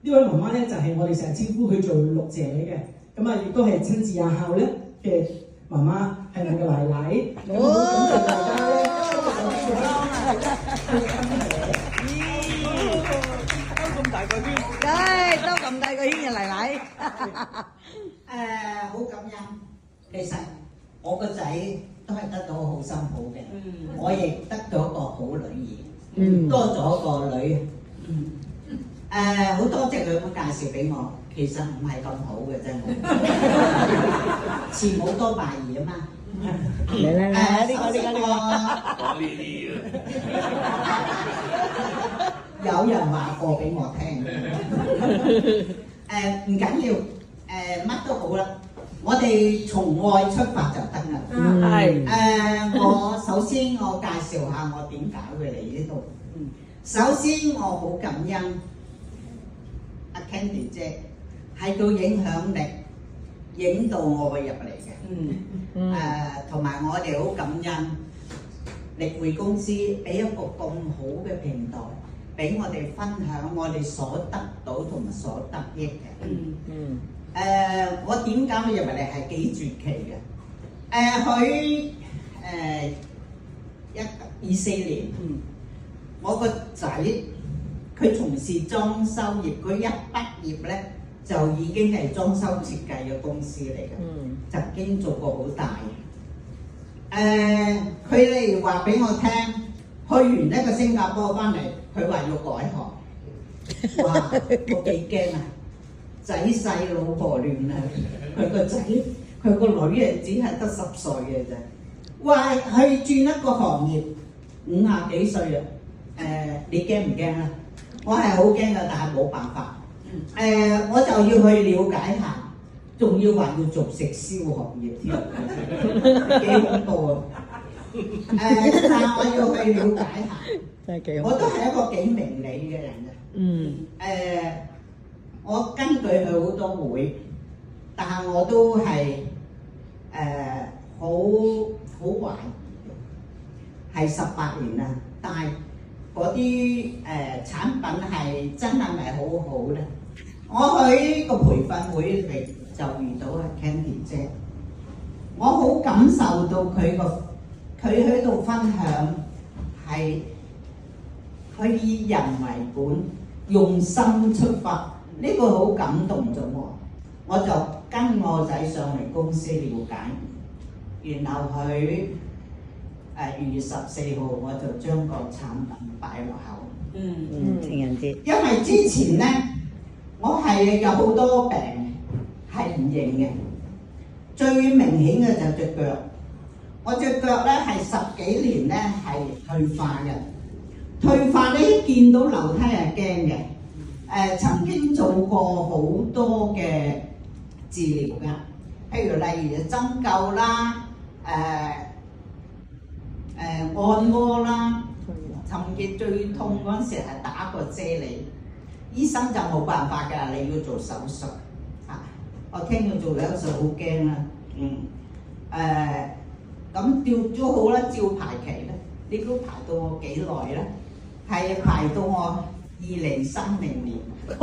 呢位媽媽咧就係我哋成日稱呼佢做六姐嘅，咁啊亦都係親自有效咧嘅媽媽，係我嘅奶奶。咁好感謝大家咧，兜咁大個圈，唉，兜咁大個圈嘅奶奶。好感恩。其實我個仔都係得到好辛苦嘅，我亦得到一個好女兒，多咗個女。好多謝佢咁介紹俾我，其實唔係咁好嘅啫，慈母多敗兒啊嘛。嚟呢個講呢啲有人話過俾我聽。唔緊要，乜都好啦，我哋從愛出發就得啦。係。我首先我介紹下我點解會嚟呢度。首先我好感恩阿 Candy 姐係到影響力影到我會入嚟嘅。同埋我哋好感恩力匯公司俾一個咁好嘅平台，俾我哋分享我哋所得到同埋所得益嘅。我點解會入嚟係幾絕奇嘅？佢24年，我個仔佢從事裝修業，佢一畢業咧就已經係裝修設計嘅公司嚟嘅，曾經做過好大。佢哋話俾我聽，去完呢個新加坡翻嚟，佢話要改行。哇！我幾驚啊！仔細老婆亂啊！佢個仔佢個女啊，只係得10歲嘅啫。話去轉一個行業，50幾歲啊！你驚唔驚啊？我係好驚㗎，但係冇辦法。我就要去了解下，仲要話要做食銷行業添，幾恐怖啊！但係我要去了解下，我都係一個幾明理嘅人嘅。我根據佢好多會，但係我都係好懷疑，係18年啦，但係嗰啲產品係真係咪好好咧？我去個培訓會嚟就遇到阿 Candy 姐，我好感受到佢喺度分享係佢以人為本，用心出發，呢個好感動咗我。我就跟我仔上嚟公司了解，然後佢2月14號我就將個產品擺落口。情人節。因為之前咧，我係有好多病係唔認嘅，最明顯嘅就隻腳。我隻腳咧係10幾年咧係退化嘅，退化咧見到樓梯係驚嘅。曾經做過好多嘅治療㗎，譬如例如針灸啦，按摩啦，尋結最痛嗰陣時係打個啫喱，醫生就冇辦法㗎，你要做手術。我聽佢做手術好驚啦。咁吊咗好啦，照排期咧，你估排到我幾耐咧？係排到我2030年。咁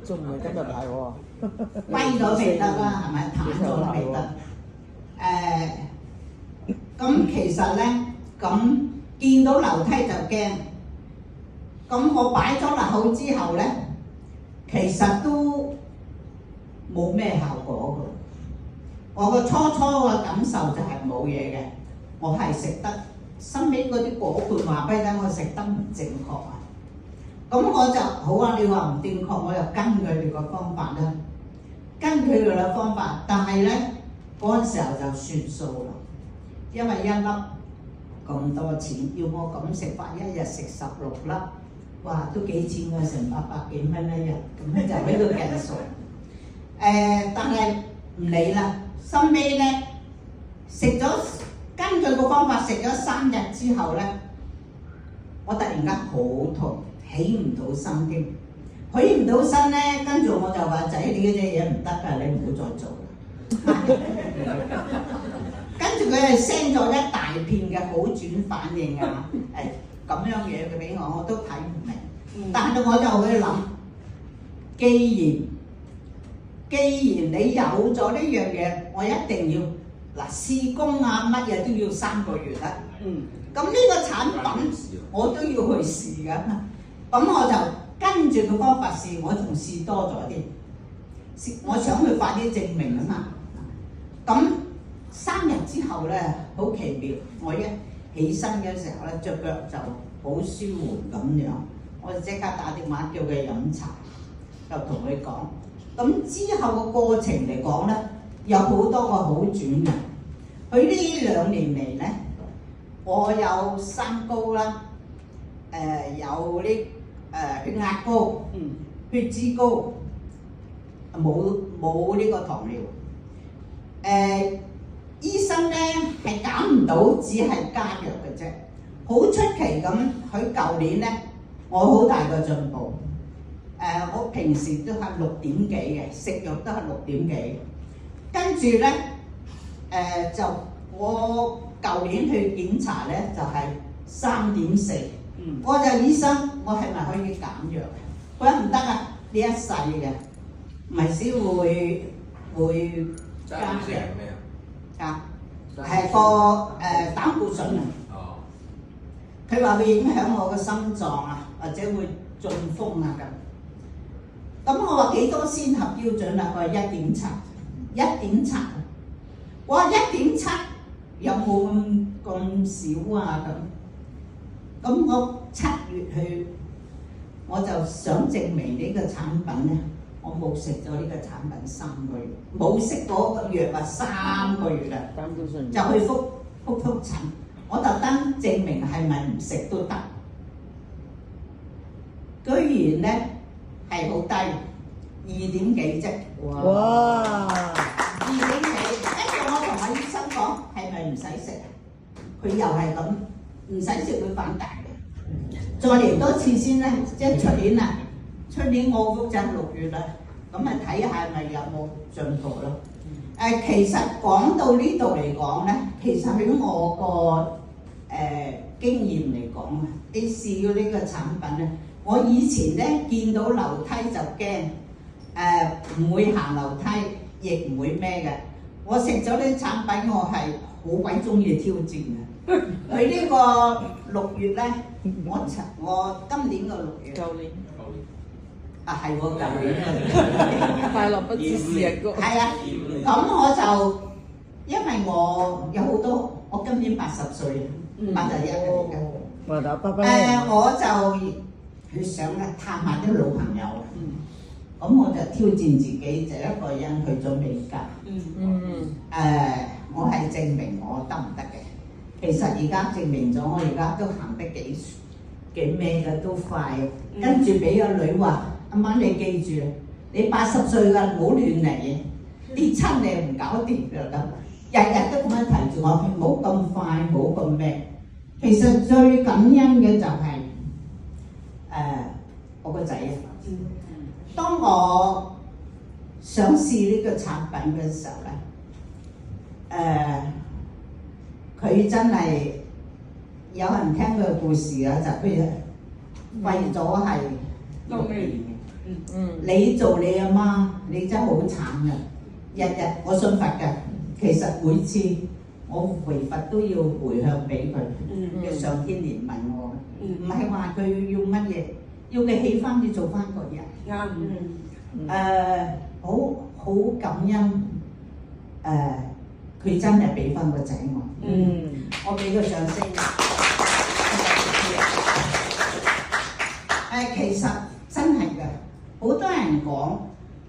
仲唔係今日排喎？跛咗未得啦，係咪？攤咗未得。咁其實咧，咁見到樓梯就驚。咁我擺咗落口之後咧，其實都冇咩效果㗎。我個初嘅感受就係冇嘢嘅，我係食得。身邊嗰啲果伴話俾你聽，我食得唔正確啊！咁我就好啊，你話唔正確，我就跟佢哋個方法啦，跟佢哋嘅方法。但係咧嗰陣時候就算數啦，因為1粒咁多錢，要我咁食法，1日食16粒，哇都幾錢㗎，成800幾蚊一日，咁咧就喺度計數。但係唔理啦，收尾咧食咗。根據個方法食咗3日之後咧，我突然間好痛，起唔到身添，起唔到身咧，跟住我就話仔，你嗰隻嘢唔得㗎，你唔好再做啦。跟住佢係 send 咗一大片嘅好轉反應啊，咁樣嘢佢俾我都睇唔明。但係我就去諗，既然你有咗呢樣嘢，我一定要嗱試工啊，乜嘢都要3個月啦。咁呢個產品我都要去試㗎嘛。咁我就跟住個方法試，我仲試多咗啲。我想去快啲證明啊嘛。咁3日之後咧，好奇妙，我一起身嘅時候咧，隻腳就好舒緩咁樣。我就即刻打電話叫佢飲茶，就同佢講。咁之後個過程嚟講咧，有好多個好轉嘅。佢呢2年嚟咧，我有三高啦，有啲血壓高、血脂高，冇呢個糖尿。醫生咧係減唔到，只係加藥嘅啫。好出奇咁，佢舊年咧，我好大個進步。我平時都係6點幾嘅，食藥都係6點幾。跟住咧，就我舊年去檢查咧，就係3.4。我就醫生，我係咪可以減藥？佢話唔得啊，呢一世嘅，咪先會加藥。係個膽固醇啊。佢話會影響我嘅心臟啊，或者會中風啊咁。咁我話幾多先合標準啊？佢話1.7。我話1.7有冇咁少啊？咁我7月去，我就想證明呢個產品咧，我冇食咗呢個產品3個月，冇食嗰個藥3個月啦，就去覆診。我特登證明係咪唔食都得，居然咧係好低，2點幾啫。哇！2點幾，跟住我同我醫生講係咪唔使食？佢又係咁，唔使食會反彈嘅。再嚟多次先啦，即係出年啦，出年我覆診6月啦，咁咪睇下係咪有冇進步咯。其實講到呢度嚟講咧，其實喺我個經驗嚟講啊，你試過呢個產品咧，我以前咧見到樓梯就驚，唔會行樓梯，亦唔會咩嘅。我食咗呢產品，我係好鬼中意挑戰嘅。佢呢個6月咧，我今年個6月，舊年啊係喎，舊年快樂不止是日歌。係啊，咁我就因為我有好多，我今年80歲，81嚟嘅。我就去想咧探下啲老朋友，咁我就挑戰自己，就一個人去咗美加。我係證明我得唔得嘅。其實而家證明咗，我而家都行得幾咩嘅，都快。跟住俾個女話：阿媽你記住，你80歲㗎，唔好亂嚟，跌親你唔搞掂㗎咁。日日都咁樣提住我，唔好咁快，唔好咁咩。其實最感恩嘅就係我個仔啊。當我想試呢個產品嘅時候咧，佢真係有人聽佢嘅故事啊，就譬如為咗係6年嘅。你做你阿媽，你真係好慘㗎。日日我信佛嘅，其實每次我回佛都要回向俾佢，叫上天憐憫我，唔係話佢要乜嘢，要佢起翻要做翻個人。好感恩，佢真係俾翻個仔我，我俾個掌聲。其實真係嘅，好多人講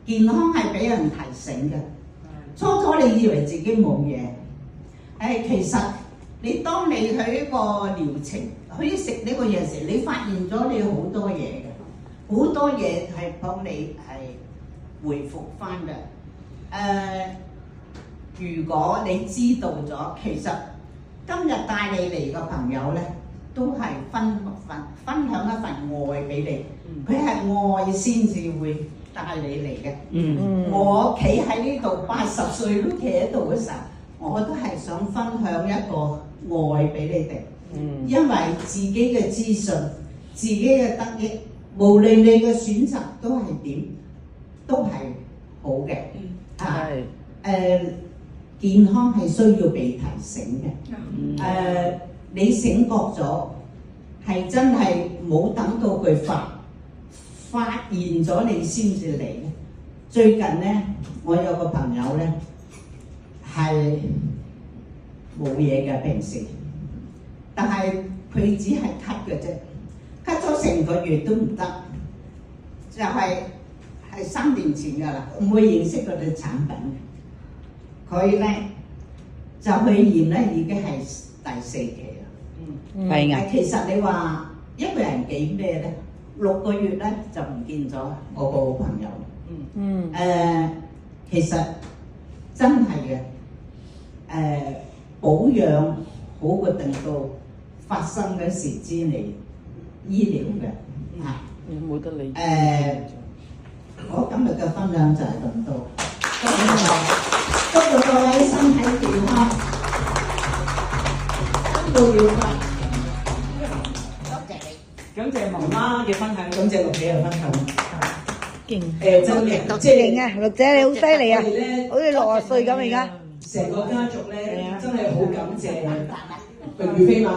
健康係俾人提醒嘅。初初你以為自己冇嘢，其實當你去一個療程，去食呢個嘢時，你發現咗你好多嘢嘅，好多嘢係幫你係回復翻嘅。如果你知道咗，其實今日帶你嚟嘅朋友咧，都係分享一份愛俾你，佢係愛先至會帶你嚟嘅。我企喺呢度80歲都企喺度嘅時候，我都係想分享一個愛俾你哋，因為自己嘅資訊、自己嘅得益，無論你嘅選擇都係點，都係好嘅。健康係需要被提醒嘅。你醒覺咗，係真係冇等到佢發現咗你先至嚟咧。最近咧，我有個朋友咧係冇嘢嘅平時，但係佢只係咳嘅啫，咳咗成個月都唔得，就係3年前㗎啦，唔會認識嗰啲產品。佢咧就去驗咧已經係第4期啦。係啊，其實你話一個人幾咩咧？6個月咧就唔見咗我個朋友。其實真係嘅，保養好過等到發生嗰時知你醫療嘅嚇。冇得理。我今日嘅分享就係咁多，祝各位身體健康，生活愉快。多謝你。感謝媽媽嘅分享，感謝陸姐嘅分享。勁真嘅，即係勁啊！陸姐你好犀利啊，好似60歲咁而家。成個家族咧，真係好感謝榮譽飛馬。